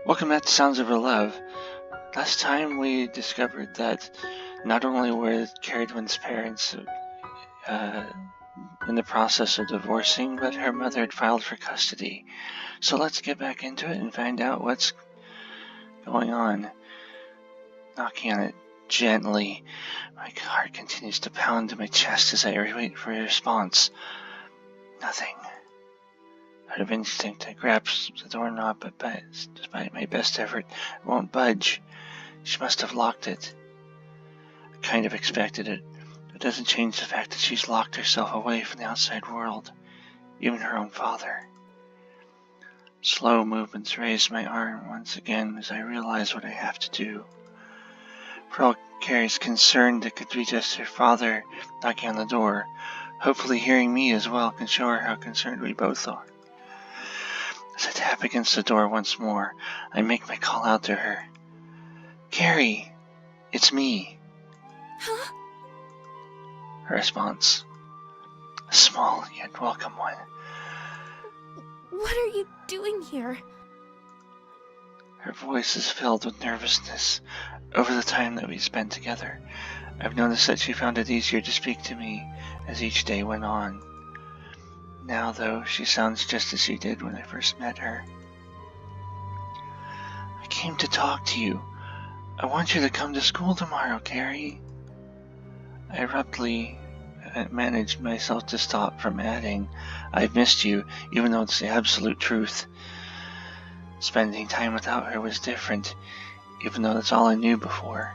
Welcome back to Sounds of Her Love. Last time we discovered that not only were Cerid's parents in the process of divorcing, but her mother had filed for custody. So let's get back into it and find out what's going on. Knocking on it gently, my heart continues to pound in my chest as I wait for a response. Nothing. Out of instinct, I grasp the doorknob, but despite my best effort, it won't budge. She must have locked it. I kind of expected it. It doesn't change the fact that she's locked herself away from the outside world, even her own father. Slow movements raise my arm once again as I realize what I have to do. For all Carrie's concerned, it could be just her father knocking on the door. Hopefully hearing me as well can show her how concerned we both are. As I tap against the door once more, I make my call out to her. Carrie, it's me. Huh? Her response, a small yet welcome one. What are you doing here? Her voice is filled with nervousness. Over the time that we spent together, I've noticed that she found it easier to speak to me as each day went on. Now, though, she sounds just as she did when I first met her. I came to talk to you. I want you to come to school tomorrow, Carrie. I abruptly managed myself to stop from adding, I've missed you, even though it's the absolute truth. Spending time without her was different, even though that's all I knew before.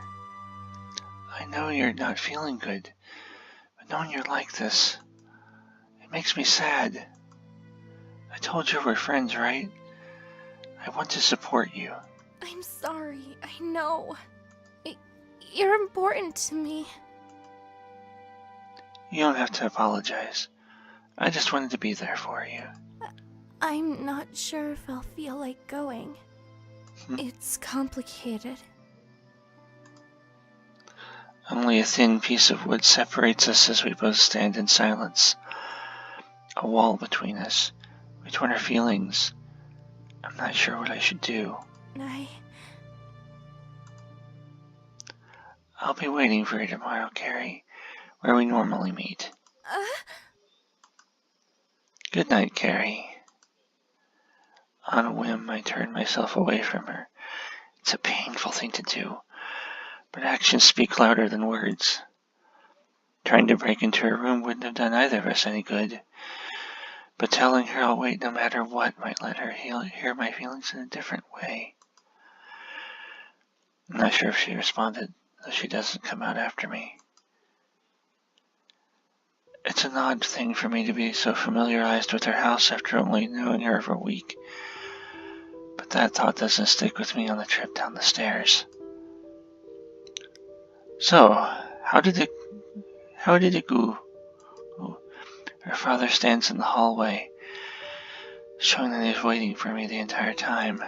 I know you're not feeling good, but knowing you're like this, it makes me sad. I told you we're friends, right? I want to support you. I'm sorry, I know. You're important to me. You don't have to apologize. I just wanted to be there for you. I'm not sure if I'll feel like going. It's complicated. Only a thin piece of wood separates us as we both stand in silence. A wall between us, between our feelings. I'm not sure what I should do. I'll be waiting for you tomorrow, Carrie, where we normally meet. Good night, Carrie. On a whim, I turn myself away from her. It's a painful thing to do, but actions speak louder than words. Trying to break into her room wouldn't have done either of us any good, but telling her I'll wait no matter what might let her hear my feelings in a different way. I'm not sure if she responded, though she doesn't come out after me. It's an odd thing for me to be so familiarized with her house after only knowing her for a week, but that thought doesn't stick with me on the trip down the stairs. So, how did it go? Her father stands in the hallway, showing that he's waiting for me the entire time.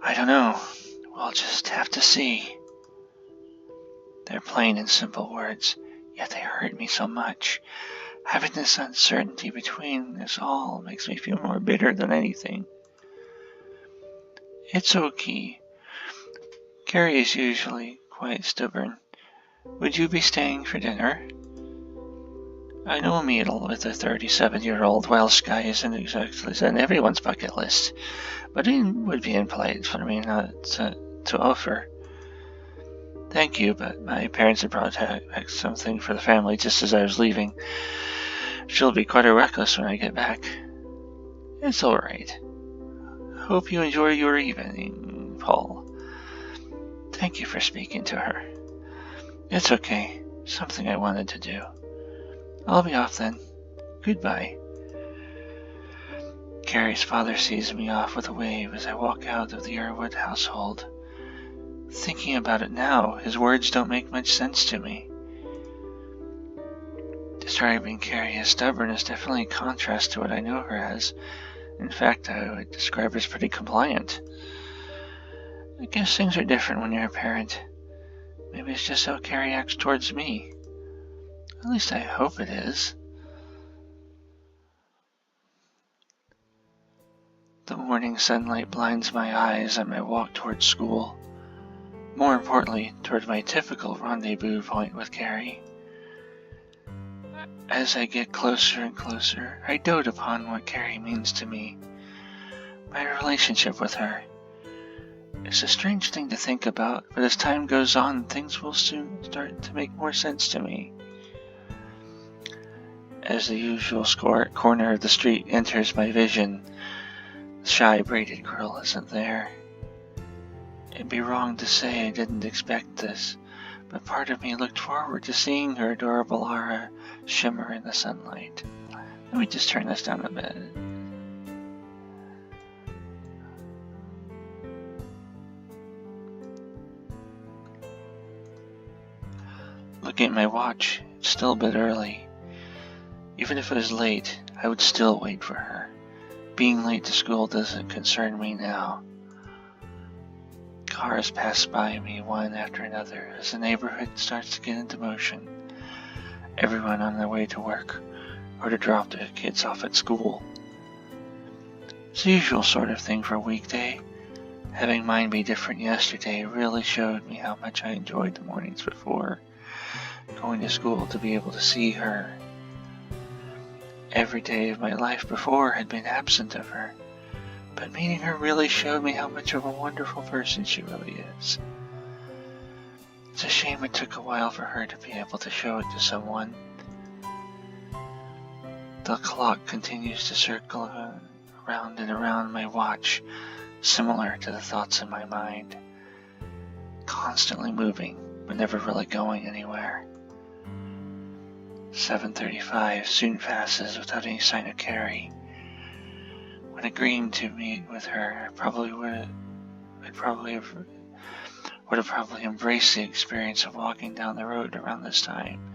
I don't know. We'll just have to see. They're plain and simple words, yet they hurt me so much. Having this uncertainty between us all makes me feel more bitter than anything. It's okay. Carrie is usually quite stubborn. Would you be staying for dinner? I know a meal with a 37-year-old Welsh guy isn't exactly on everyone's bucket list, but it would be impolite for me not to offer. Thank you, but my parents had brought back something for the family just as I was leaving. She'll be quite reckless when I get back. It's alright. Hope you enjoy your evening, Paul. Thank you for speaking to her. It's okay. Something I wanted to do. I'll be off then. Goodbye. Carrie's father sees me off with a wave as I walk out of the Irwood household. Thinking about it now, his words don't make much sense to me. Describing Carrie as stubborn is definitely a contrast to what I know her as. In fact, I would describe her as pretty compliant. I guess things are different when you're a parent. Maybe it's just how Carrie acts towards me. At least I hope it is. The morning sunlight blinds my eyes on my walk towards school. More importantly, toward my typical rendezvous point with Carrie. As I get closer and closer, I dote upon what Carrie means to me. My relationship with her. It's a strange thing to think about, but as time goes on, things will soon start to make more sense to me. As the usual corner of the street enters my vision, the shy braided girl isn't there. It'd be wrong to say I didn't expect this, but part of me looked forward to seeing her adorable aura shimmer in the sunlight. Let me just turn this down a bit. Looking at my watch, it's still a bit early. Even if it was late, I would still wait for her. Being late to school doesn't concern me now. Cars pass by me one after another as the neighborhood starts to get into motion. Everyone on their way to work or to drop their kids off at school. It's the usual sort of thing for a weekday. Having mine be different yesterday really showed me how much I enjoyed the mornings before going to school to be able to see her. Every day of my life before had been absent of her, but meeting her really showed me how much of a wonderful person she really is. It's a shame it took a while for her to be able to show it to someone. The clock continues to circle around and around my watch, similar to the thoughts in my mind. Constantly moving, but never really going anywhere. 7:35 soon passes without any sign of Carrie. When agreeing to meet with her, I'd probably have embraced the experience of walking down the road around this time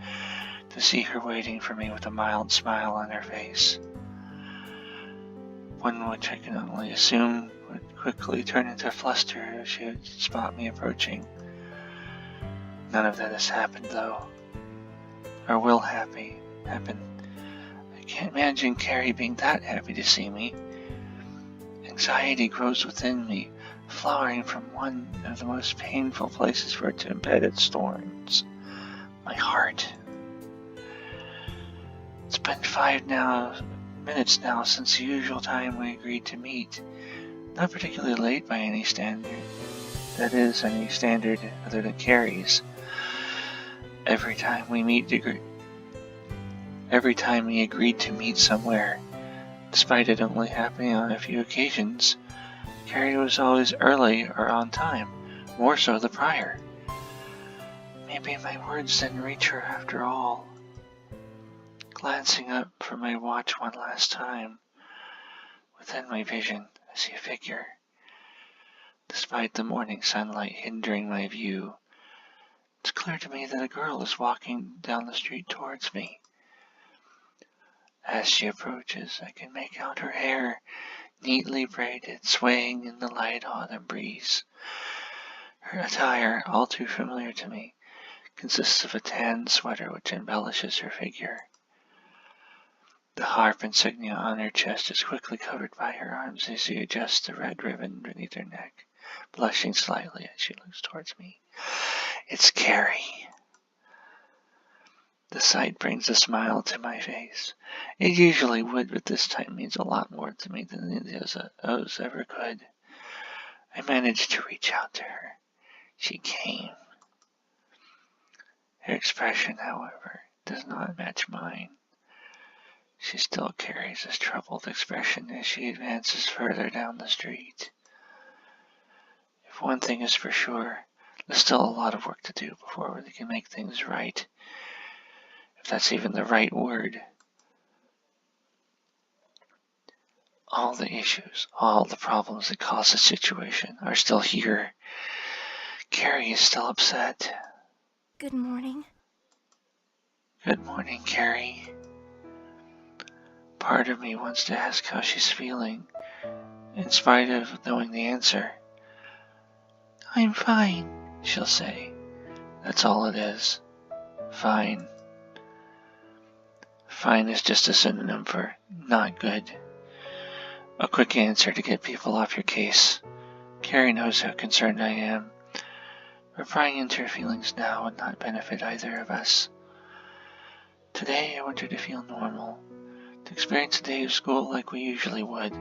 to see her waiting for me with a mild smile on her face. One which I can only assume would quickly turn into a fluster if she would spot me approaching. None of that has happened though. Or will happen. I can't imagine Carrie being that happy to see me. Anxiety grows within me, flowering from one of the most painful places for it to embed its thorns, my heart. It's been 5 minutes now since the usual time we agreed to meet. Not particularly late by any standard. That is, any standard other than Carrie's. Every time we agreed to meet somewhere, despite it only happening on a few occasions, Carrie was always early or on time, more so the prior. Maybe my words didn't reach her after all. Glancing up from my watch one last time, within my vision, I see a figure. Despite the morning sunlight hindering my view, it's clear to me that a girl is walking down the street towards me. As she approaches, I can make out her hair, neatly braided, swaying in the light autumn breeze. Her attire, all too familiar to me, consists of a tan sweater which embellishes her figure. The harp insignia on her chest is quickly covered by her arms as she adjusts the red ribbon beneath her neck, blushing slightly as she looks towards me. It's Carrie. The sight brings a smile to my face. It usually would, but this time means a lot more to me than any of those ever could. I managed to reach out to her. She came. Her expression, however, does not match mine. She still carries this troubled expression as she advances further down the street. If one thing is for sure, there's still a lot of work to do before we can make things right. If that's even the right word. All the issues, all the problems that caused the situation are still here. Carrie is still upset. Good morning. Good morning, Carrie. Part of me wants to ask how she's feeling, in spite of knowing the answer. I'm fine, she'll say. That's all it is. Fine. Fine is just a synonym for not good. A quick answer to get people off your case. Carrie knows how concerned I am. But prying into her feelings now would not benefit either of us. Today I want her to feel normal, to experience a day of school like we usually would.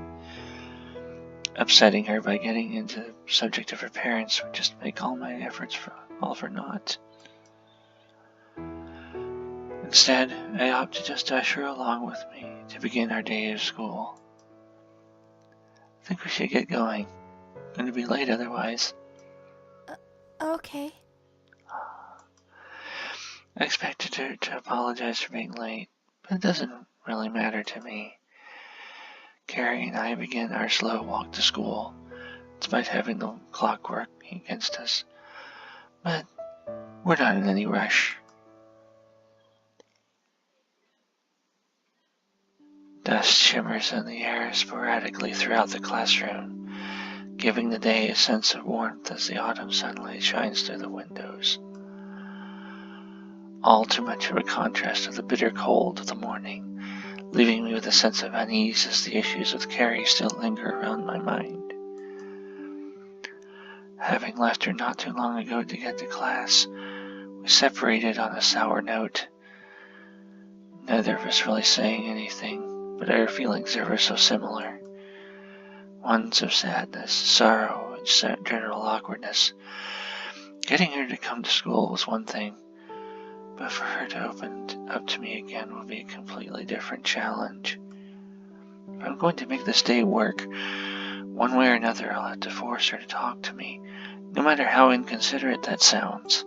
Upsetting her by getting into the subject of her parents would just make all my efforts all for naught. Instead, I opt to just usher her along with me to begin our day of school. I think we should get going. I'm going to be late otherwise. Okay. I expected her to apologize for being late, but it doesn't really matter to me. Carrie and I begin our slow walk to school, despite having the clock working against us. But we're not in any rush. Dust shimmers in the air sporadically throughout the classroom, giving the day a sense of warmth as the autumn sunlight shines through the windows. All too much of a contrast to the bitter cold of the morning, leaving me with a sense of unease as the issues with Carrie still linger around my mind. Having left her not too long ago to get to class, we separated on a sour note. Neither of us really saying anything, but our feelings are so similar. Ones of sadness, sorrow, and general awkwardness. Getting her to come to school was one thing, but for her to open up to me again would be a completely different challenge. If I'm going to make this day work, one way or another I'll have to force her to talk to me, no matter how inconsiderate that sounds.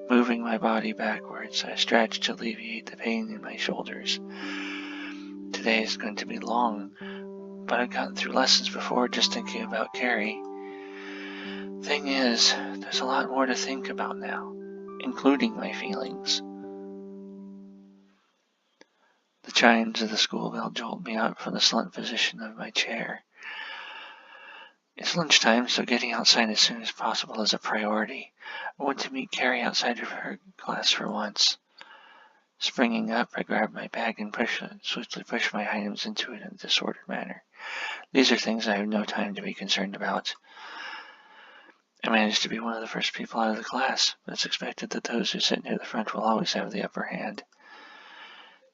Moving my body backwards, I stretch to alleviate the pain in my shoulders. Today is going to be long, but I've gotten through lessons before just thinking about Carrie. Thing is, there's a lot more to think about now, including my feelings. The chimes of the school bell jolt me up from the slumped position of my chair. It's lunchtime, so getting outside as soon as possible is a priority. I want to meet Carrie outside of her class for once. Springing up, I grab my bag and swiftly push my items into it in a disordered manner. These are things I have no time to be concerned about. I managed to be one of the first people out of the class, but it's expected that those who sit near the front will always have the upper hand.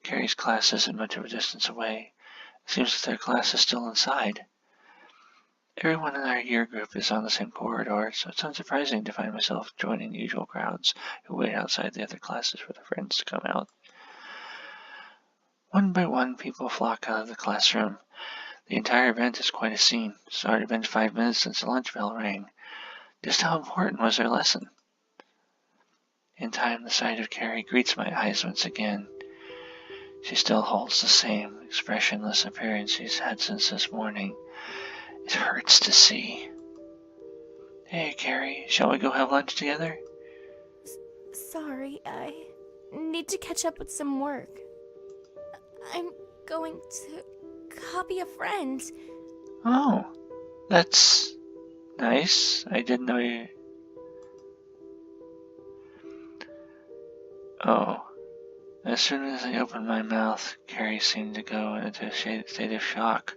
Carrie's class isn't much of a distance away. It seems that their class is still inside. Everyone in our year group is on the same corridor, so it's unsurprising to find myself joining the usual crowds who wait outside the other classes for their friends to come out. One by one, people flock out of the classroom. The entire event is quite a scene. It's already been 5 minutes since the lunch bell rang. Just how important was her lesson? In time, the sight of Carrie greets my eyes once again. She still holds the same expressionless appearance she's had since this morning. It hurts to see. Hey, Carrie, shall we go have lunch together? Sorry, I need to catch up with some work. I'm going to copy a friend. Oh, that's nice. I didn't know you... Oh. As soon as I opened my mouth, Carrie seemed to go into a state of shock.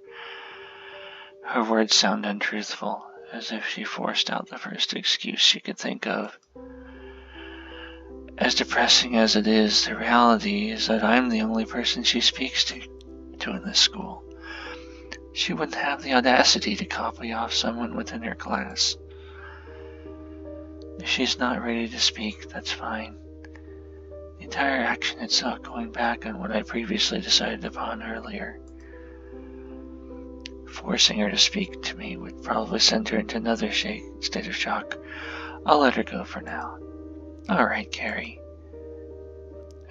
Her words sound untruthful, as if she forced out the first excuse she could think of. As depressing as it is, the reality is that I'm the only person she speaks to in this school. She wouldn't have the audacity to copy off someone within her class. If she's not ready to speak, that's fine. The entire action itself going back on what I previously decided upon earlier. Forcing her to speak to me would probably send her into another state of shock. I'll let her go for now. Alright, Carrie.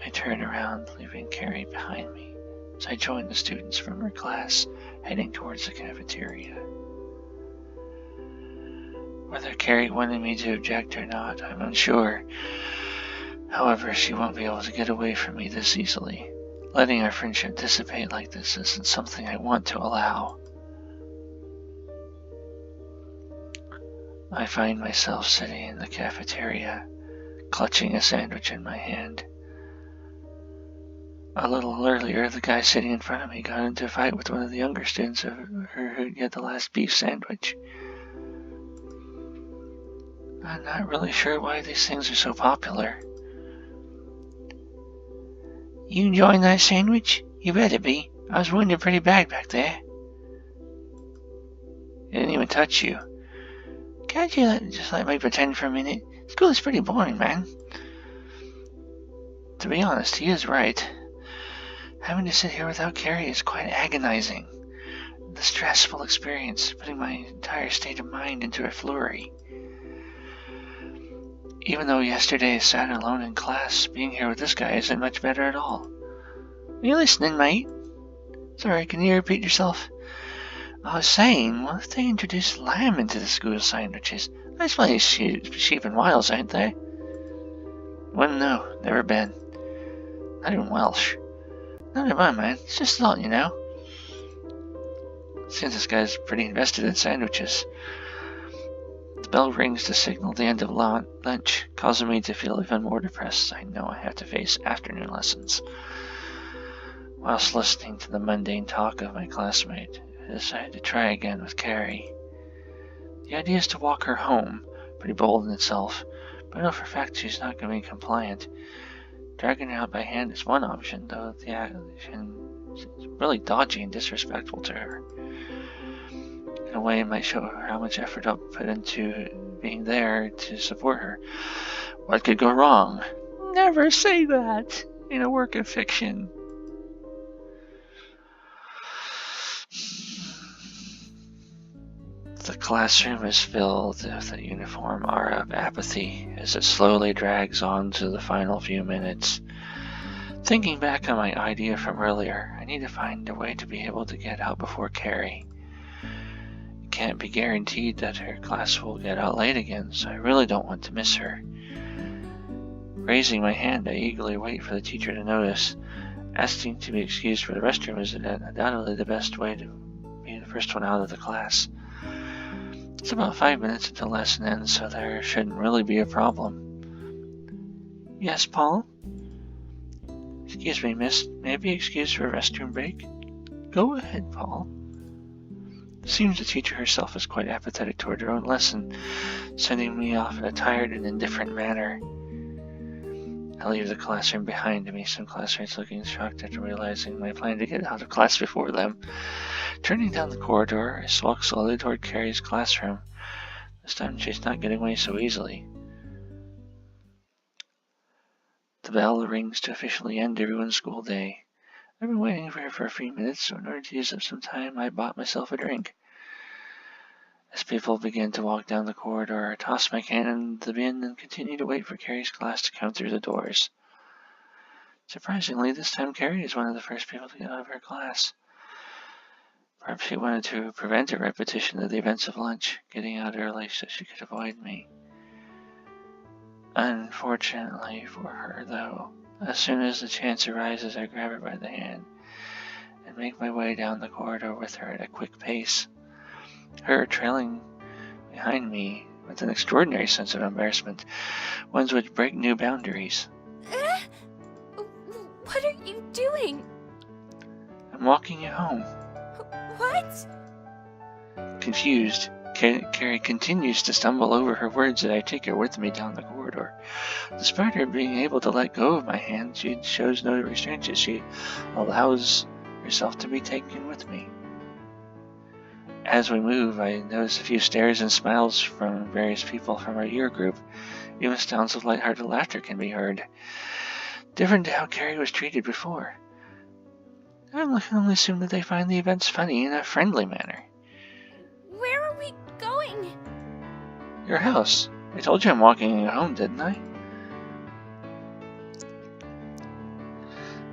I turn around, leaving Carrie behind me, as I join the students from her class, heading towards the cafeteria. Whether Carrie wanted me to object or not, I'm unsure. However, she won't be able to get away from me this easily. Letting our friendship dissipate like this isn't something I want to allow. I find myself sitting in the cafeteria, clutching a sandwich in my hand. A little earlier, the guy sitting in front of me got into a fight with one of the younger students who had the last beef sandwich. I'm not really sure why these things are so popular. You enjoying that sandwich? You better be. I was wounded pretty bad back there. It didn't even touch you. Can't you just let me pretend for a minute? School is pretty boring, man. To be honest, he is right. Having to sit here without Carrie is quite agonizing. The stressful experience, putting my entire state of mind into a flurry. Even though yesterday I sat alone in class, being here with this guy isn't much better at all. Are you listening, mate? Sorry, can you repeat yourself? I was saying, what if they introduced lamb into the school sandwiches? Nice place, sheep and Wiles, ain't they? Wouldn't know, never been. Not even Welsh. Never mind, man, it's just a thought, you know. Seems this guy's pretty invested in sandwiches. The bell rings to signal the end of lunch, causing me to feel even more depressed as I know I have to face afternoon lessons. Whilst listening to the mundane talk of my classmate, I decided to try again with Carrie. The idea is to walk her home, pretty bold in itself, but I know for a fact she's not going to be compliant. Dragging her out by hand is one option, though the action is really dodgy and disrespectful to her. In a way, it might show her how much effort I'll put into being there to support her. What could go wrong? Never say that in a work of fiction. The classroom is filled with a uniform aura of apathy as it slowly drags on to the final few minutes. Thinking back on my idea from earlier, I need to find a way to be able to get out before Carrie. It can't be guaranteed that her class will get out late again, so I really don't want to miss her. Raising my hand, I eagerly wait for the teacher to notice. Asking to be excused for the restroom is undoubtedly the best way to be the first one out of the class. It's about 5 minutes until lesson ends, so there shouldn't really be a problem. Yes, Paul? Excuse me, miss. May I be excused for a restroom break? Go ahead, Paul. Seems the teacher herself is quite apathetic toward her own lesson, sending me off in a tired and indifferent manner. I leave the classroom behind me, some classmates looking shocked after realizing my plan to get out of class before them. Turning down the corridor, I walk slowly toward Carrie's classroom. This time she's not getting away so easily. The bell rings to officially end everyone's school day. I've been waiting for her for a few minutes, so in order to use up some time, I bought myself a drink. As people begin to walk down the corridor, I toss my can in the bin and continue to wait for Carrie's class to come through the doors. Surprisingly, this time Carrie is one of the first people to get out of her class. Perhaps she wanted to prevent a repetition of the events of lunch, getting out early so she could avoid me. Unfortunately for her, though, as soon as the chance arises, I grab her by the hand and make my way down the corridor with her at a quick pace. Her trailing behind me with an extraordinary sense of embarrassment, ones which break new boundaries. What are you doing? I'm walking you home. What? Confused, Carrie continues to stumble over her words as I take her with me down the corridor. Despite her being able to let go of my hand, she shows no restraint as she allows herself to be taken with me. As we move, I notice a few stares and smiles from various people from our year group. Even sounds of lighthearted laughter can be heard. Different to how Carrie was treated before. I can only assume that they find the events funny in a friendly manner. Where are we going? Your house. I told you I'm walking you home, didn't I?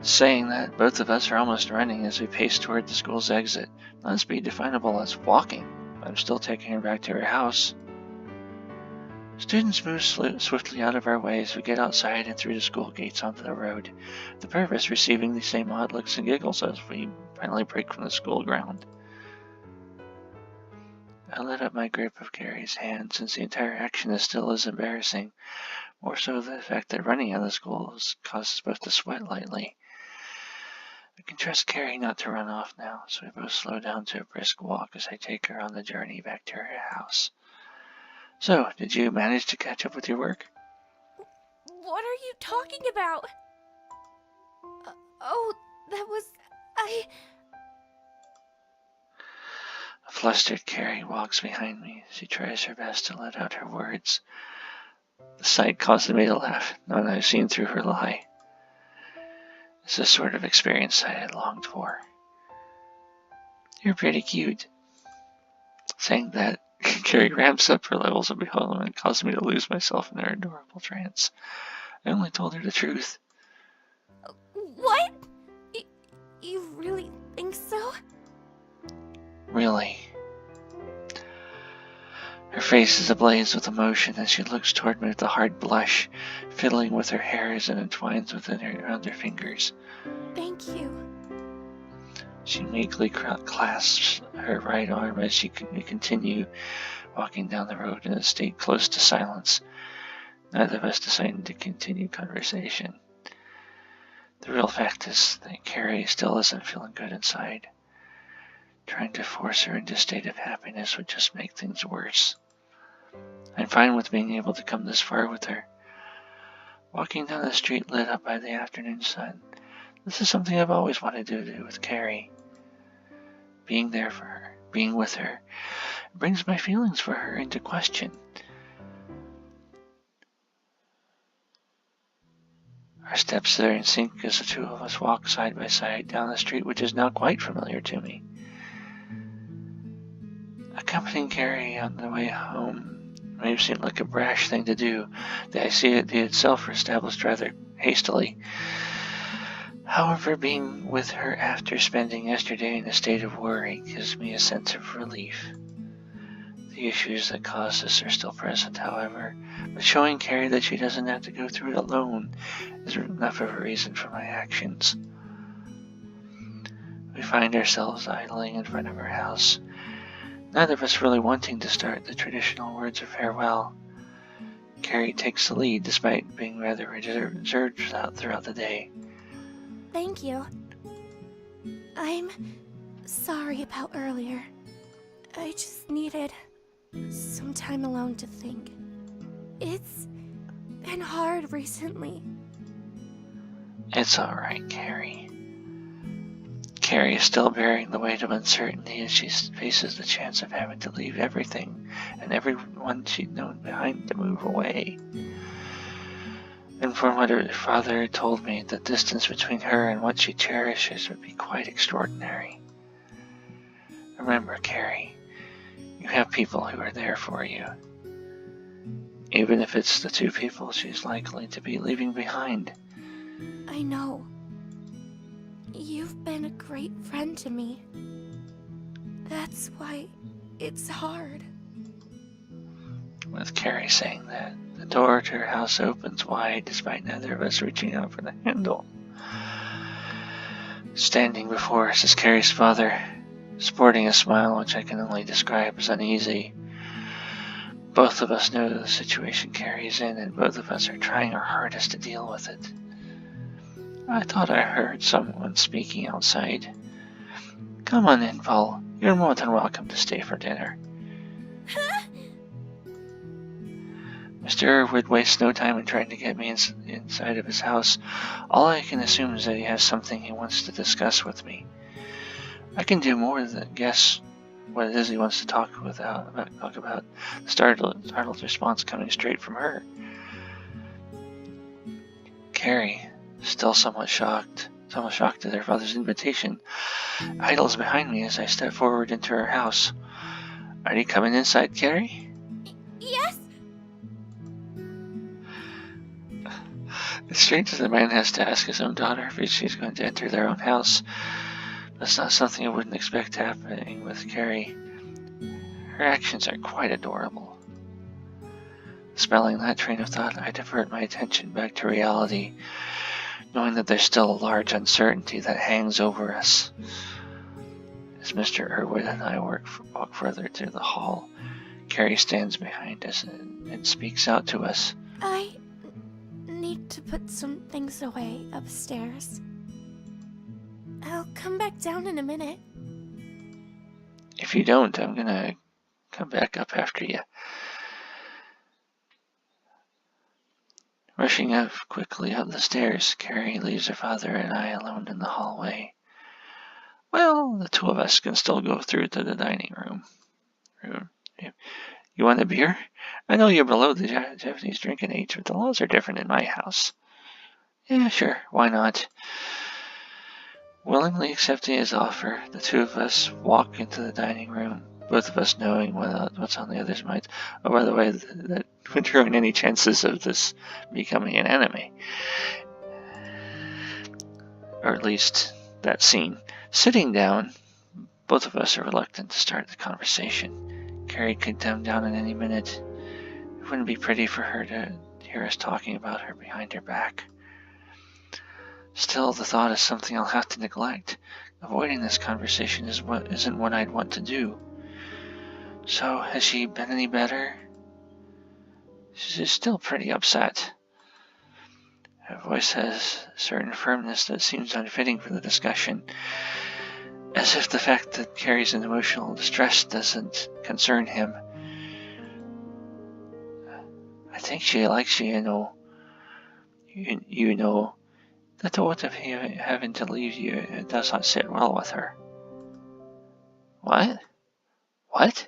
Saying that, both of us are almost running as we pace toward the school's exit. Not a speed definable as walking, but I'm still taking her back to her house. Students move swiftly out of our way as we get outside and through the school gates onto the road, the pair of us receiving the same odd looks and giggles as we finally break from the school ground. I let up my grip of Carrie's hand since the entire action is still as embarrassing, more so the fact that running out of the school causes both to sweat lightly. I can trust Carrie not to run off now, so we both slow down to a brisk walk as I take her on the journey back to her house. So, did you manage to catch up with your work? What are you talking about? Oh, that was... A flustered Carrie walks behind me. She tries her best to let out her words. The sight causes me to laugh, knowing I've seen through her lie. It's the sort of experience I had longed for. You're pretty cute. Saying that, Carrie ramps up her levels of bewilderment, causing me to lose myself in her adorable trance. I only told her the truth. What? You really think so? Really. Her face is ablaze with emotion as she looks toward me with a hard blush, fiddling with her hair as it entwines around her fingers. Thank you. She meekly clasps her right arm as we continue walking down the road in a state close to silence, neither of us deciding to continue conversation. The real fact is that Carrie still isn't feeling good inside. Trying to force her into a state of happiness would just make things worse. I'm fine with being able to come this far with her. Walking down the street lit up by the afternoon sun, this is something I've always wanted to do with Carrie. Being there for her, being with her, brings my feelings for her into question. Our steps are in sync as the two of us walk side by side down the street, which is now quite familiar to me. Accompanying Carrie on the way home may have seemed like a brash thing to do. I see it itself established rather hastily. However, being with her after spending yesterday in a state of worry gives me a sense of relief. The issues that caused this are still present, however, but showing Carrie that she doesn't have to go through it alone is enough of a reason for my actions. We find ourselves idling in front of her house, neither of us really wanting to start the traditional words of farewell. Carrie takes the lead despite being rather reserved throughout the day. Thank you. I'm sorry about earlier. I just needed some time alone to think. It's been hard recently. It's alright, Carrie. Carrie is still bearing the weight of uncertainty as she faces the chance of having to leave everything and everyone she'd known behind to move away. And from what her father had told me, the distance between her and what she cherishes would be quite extraordinary. Remember, Carrie, you have people who are there for you. Even if it's the two people she's likely to be leaving behind. I know. You've been a great friend to me. That's why it's hard. With Carrie saying that, the door to her house opens wide despite neither of us reaching out for the handle. Standing before us is Carrie's father, sporting a smile which I can only describe as uneasy. Both of us know the situation Carrie's in, and both of us are trying our hardest to deal with it. I thought I heard someone speaking outside. Come on in, Paul. You're more than welcome to stay for dinner. Mr. Irwood wastes no time in trying to get me inside of his house. All I can assume is that he has something he wants to discuss with me. I can do more than guess what it is he wants to talk about. Startled response coming straight from her. Carrie, still somewhat shocked at her father's invitation, idles behind me as I step forward into her house. Are you coming inside, Carrie? Yes! It's strange that a man has to ask his own daughter if she's going to enter their own house. That's not something I wouldn't expect happening with Carrie. Her actions are quite adorable. Spelling that train of thought, I divert my attention back to reality, knowing that there's still a large uncertainty that hangs over us. As Mr. Irwood and I walk further through the hall, Carrie stands behind us and speaks out to us. I need to put some things away upstairs. I'll come back down in a minute. If you don't, I'm gonna come back up after you. Rushing up quickly up the stairs, Carrie leaves her father and I alone in the hallway. Well, the two of us can still go through to the dining room. You want a beer? I know you're below the Japanese drinking age, but the laws are different in my house. Yeah, sure, why not? Willingly accepting his offer, the two of us walk into the dining room, both of us knowing what's on the other's mind. Oh, by the way, that would ruin any chances of this becoming an anime. Or at least that scene. Sitting down, both of us are reluctant to start the conversation. Carrie could come down at any minute. It wouldn't be pretty for her to hear us talking about her behind her back. Still, the thought is something I'll have to neglect. Avoiding this conversation isn't what I'd want to do. So, has she been any better? She's still pretty upset. Her voice has a certain firmness that seems unfitting for the discussion, as if the fact that Carrie's in emotional distress doesn't concern him. I think she likes you, you know. The thought of having to leave you does not sit well with her. What? What?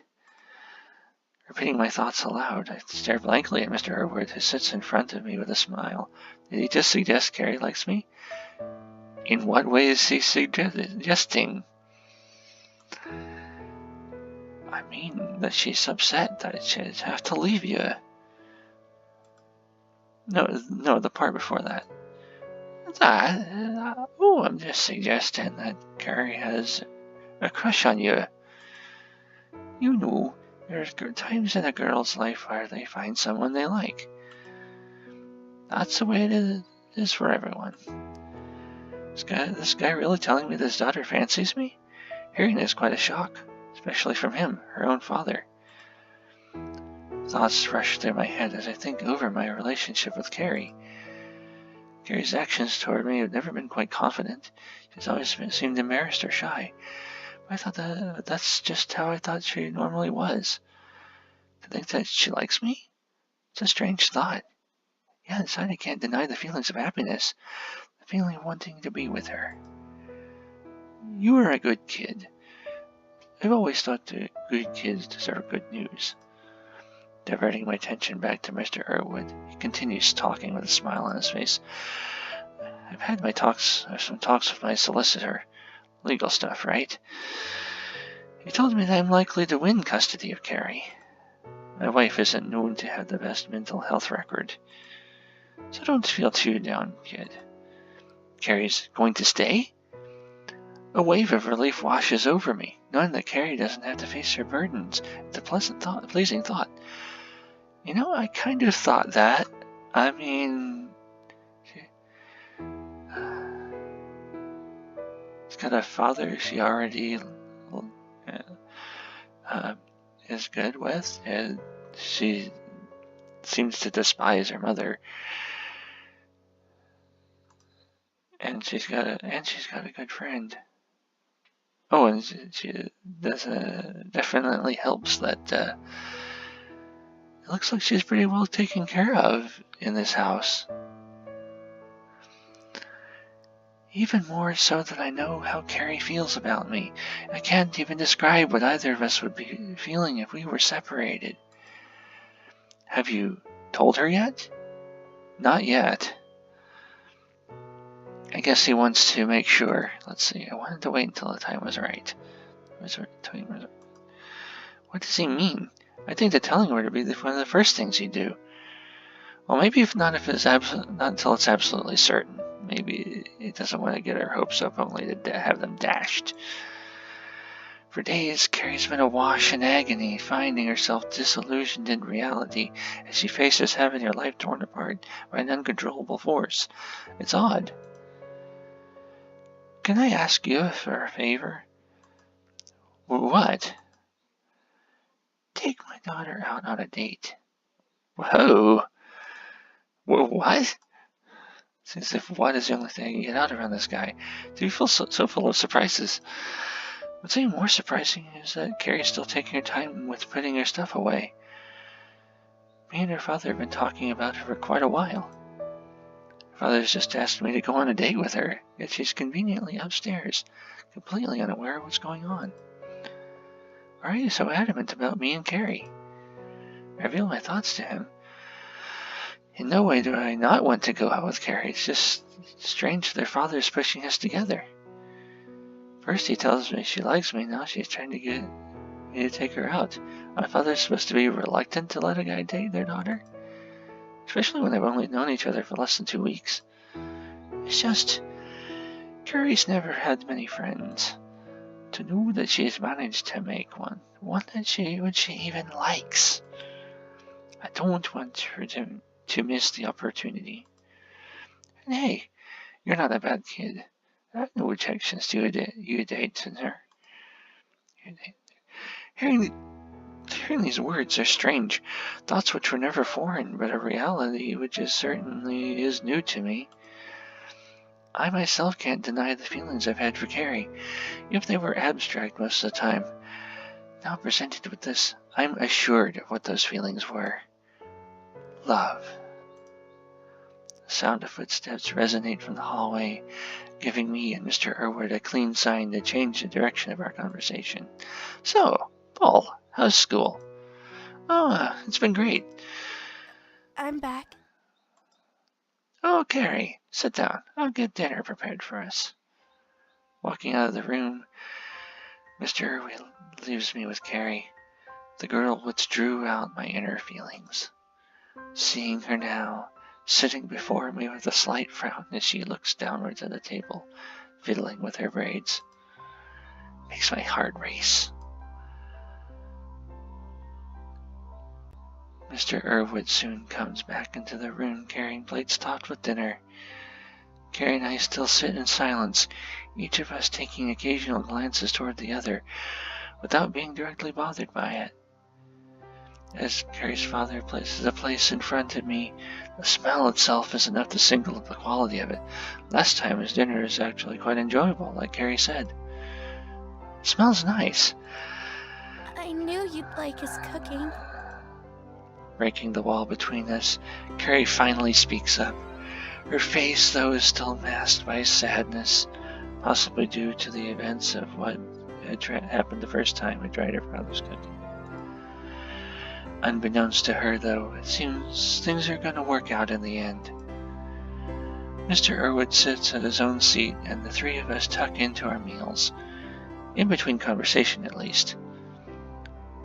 Repeating my thoughts aloud, I stare blankly at Mr. Herwood, who sits in front of me with a smile. Did he just suggest Carrie likes me? In what way is he suggesting? I mean that she's upset that she'd have to leave you. No, the part before that. I'm just suggesting that Carrie has a crush on you. You know, there's times in a girl's life where they find someone they like. That's the way it is for everyone. This guy really telling me that his daughter fancies me? Hearing it is quite a shock, especially from him, her own father. Thoughts rush through my head as I think over my relationship with Carrie. Carrie's actions toward me have never been quite confident. She's always seemed embarrassed or shy. But I thought that's just how I thought she normally was. To think that she likes me? It's a strange thought. Yet inside I can't deny the feelings of happiness, the feeling of wanting to be with her. You are a good kid. I've always thought that good kids deserve good news. Diverting my attention back to Mr. Irwood, he continues talking with a smile on his face. I've had some talks with my solicitor. Legal stuff, right? He told me that I'm likely to win custody of Carrie. My wife isn't known to have the best mental health record. So don't feel too down, kid. Carrie's going to stay? A wave of relief washes over me, knowing that Carrie doesn't have to face her burdens. It's a pleasing thought. You know, I kind of thought that. I mean, she's got a father she already is good with, and she seems to despise her mother. And she's got a good friend. Oh, and she definitely helps that it looks like she's pretty well taken care of in this house. Even more so that I know how Carrie feels about me. I can't even describe what either of us would be feeling if we were separated. Have you told her yet? Not yet. I guess he wants to make sure. Let's see, I wanted to wait until the time was right. What does he mean? I think that telling her to be one of the first things he'd do. Well, maybe not until it's absolutely certain. Maybe he doesn't want to get her hopes up only to have them dashed. For days, Carrie's been awash in agony, finding herself disillusioned in reality as she faces having her life torn apart by an uncontrollable force. It's odd. Can I ask you for a favor? What? Take my daughter out on a date. Whoa! What? As if what is the only thing I can get out around this guy? Do you feel so full of surprises? What's even more surprising is that Carrie's still taking her time with putting her stuff away. Me and her father have been talking about her for quite a while. Her father's just asked me to go on a date with her, yet she's conveniently upstairs, completely unaware of what's going on. Why are you so adamant about me and Carrie? I reveal my thoughts to him. In no way do I not want to go out with Carrie. It's just strange their father is pushing us together. First he tells me she likes me, now she's trying to get me to take her out. My father's supposed to be reluctant to let a guy date their daughter? Especially when they've only known each other for less than 2 weeks. It's just, Carrie's never had many friends. To know that she's managed to make one that she even likes. I don't want her to miss the opportunity. And hey, you're not a bad kid. I have no objections to you dating her. Hearing these words are strange, thoughts which were never foreign, but a reality which certainly is new to me. I myself can't deny the feelings I've had for Carrie, if they were abstract most of the time. Now presented with this, I'm assured of what those feelings were. Love. The sound of footsteps resonate from the hallway, giving me and Mr. Irwood a clean sign to change the direction of our conversation. So, Paul, how's school? Oh, it's been great. I'm back. Oh, Carrie, sit down. I'll get dinner prepared for us. Walking out of the room, Mr. Irwood leaves me with Carrie. The girl which drew out my inner feelings. Seeing her now, sitting before me with a slight frown as she looks downwards at the table, fiddling with her braids, makes my heart race. Mr. Irwood soon comes back into the room carrying plates stocked with dinner. Carrie and I still sit in silence, each of us taking occasional glances toward the other, without being directly bothered by it. As Carrie's father places a place in front of me, the smell itself is enough to signal the quality of it. Last time his dinner is actually quite enjoyable, like Carrie said. It smells nice. I knew you'd like his cooking. Breaking the wall between us, Carrie finally speaks up. Her face, though, is still masked by sadness, possibly due to the events of what had happened the first time I tried her father's cooking. Unbeknownst to her, though, it seems things are going to work out in the end. Mr. Irwood sits at his own seat, and the three of us tuck into our meals, in between conversation at least.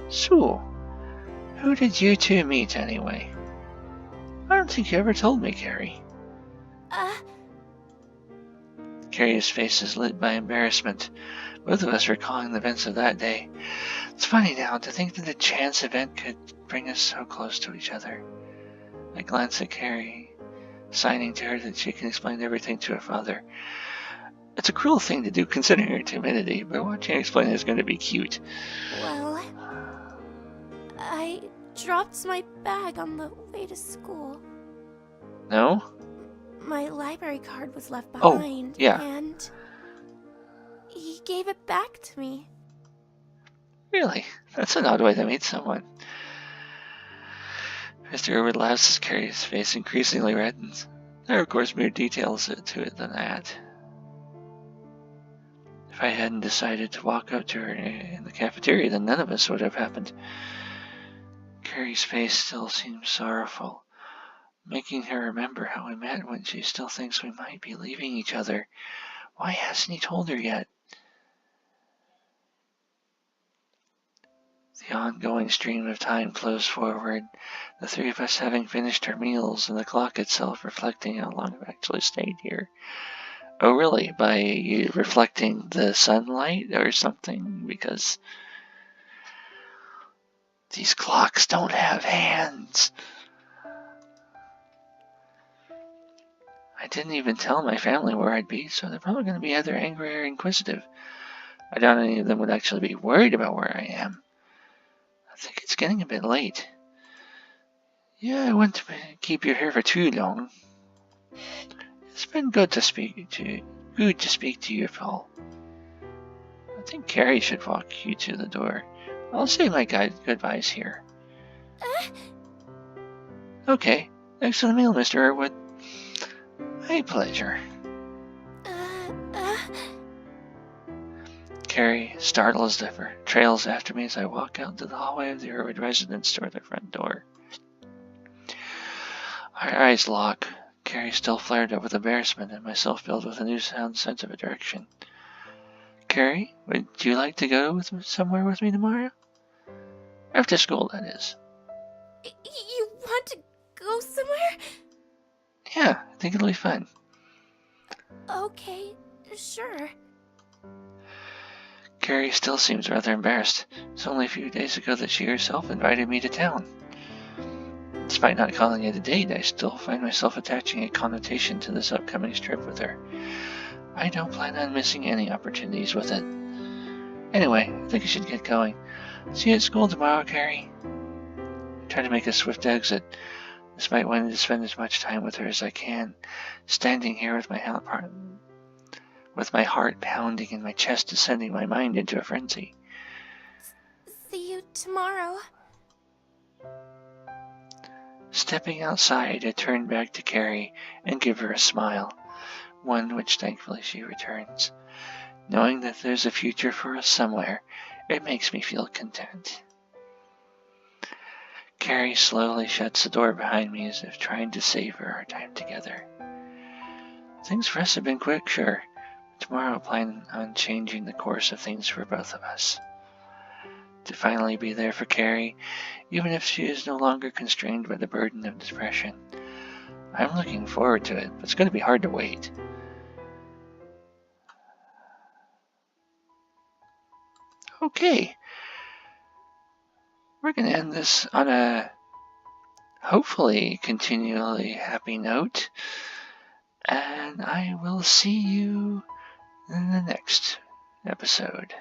So, who did you two meet anyway? I don't think you ever told me, Carrie. Carrie's face is lit by embarrassment, both of us recalling the events of that day. It's funny now to think that a chance event could bring us so close to each other. I glance at Carrie, signing to her that she can explain everything to her father. It's a cruel thing to do considering her timidity, but watching her explain it is going to be cute. Well, I dropped my bag on the way to school. No? My library card was left Oh, behind, yeah. And he gave it back to me. Really? That's an odd way to meet someone. Mr. Irwood laughs as Carrie's face increasingly reddens. There are, of course, more details to it than that. If I hadn't decided to walk up to her in the cafeteria, then none of this would have happened. Carrie's face still seems sorrowful, making her remember how we met when she still thinks we might be leaving each other. Why hasn't he told her yet? The ongoing stream of time flows forward, the three of us having finished our meals and the clock itself reflecting how long we've actually stayed here. Oh really? By reflecting the sunlight or something? Because these clocks don't have hands. I didn't even tell my family where I'd be, so they're probably going to be either angry or inquisitive. I doubt any of them would actually be worried about where I am. I think it's getting a bit late. Yeah, I wouldn't keep you here for too long. It's been good to speak to you, Paul. I think Carrie should walk you to the door. I'll say my goodbyes here. Okay, thanks for the meal, Mr. Irwood. My pleasure. Carrie, startled as ever, trails after me as I walk out into the hallway of the Irwood residence toward their front door. Our eyes lock. Carrie still flared up with embarrassment, and myself filled with a newfound sense of direction. Carrie, would you like to go somewhere with me tomorrow? After school, that is. You want to go somewhere? Yeah, I think it'll be fun. Okay, sure. Carrie still seems rather embarrassed. It's only a few days ago that she herself invited me to town. Despite not calling it a date, I still find myself attaching a connotation to this upcoming trip with her. I don't plan on missing any opportunities with it. Anyway, I think I should get going. See you at school tomorrow, Carrie. I try to make a swift exit, despite wanting to spend as much time with her as I can, standing here with my heart pounding and my chest descending, my mind into a frenzy. See you tomorrow. Stepping outside, I turn back to Carrie and give her a smile, one which thankfully she returns. Knowing that there's a future for us somewhere, it makes me feel content. Carrie slowly shuts the door behind me as if trying to savor our time together. Things for us have been quick, sure. Tomorrow I plan on changing the course of things for both of us. To finally be there for Carrie, even if she is no longer constrained by the burden of depression. I'm looking forward to it, but it's going to be hard to wait. Okay. We're going to end this on a hopefully continually happy note. And I will see you in the next episode.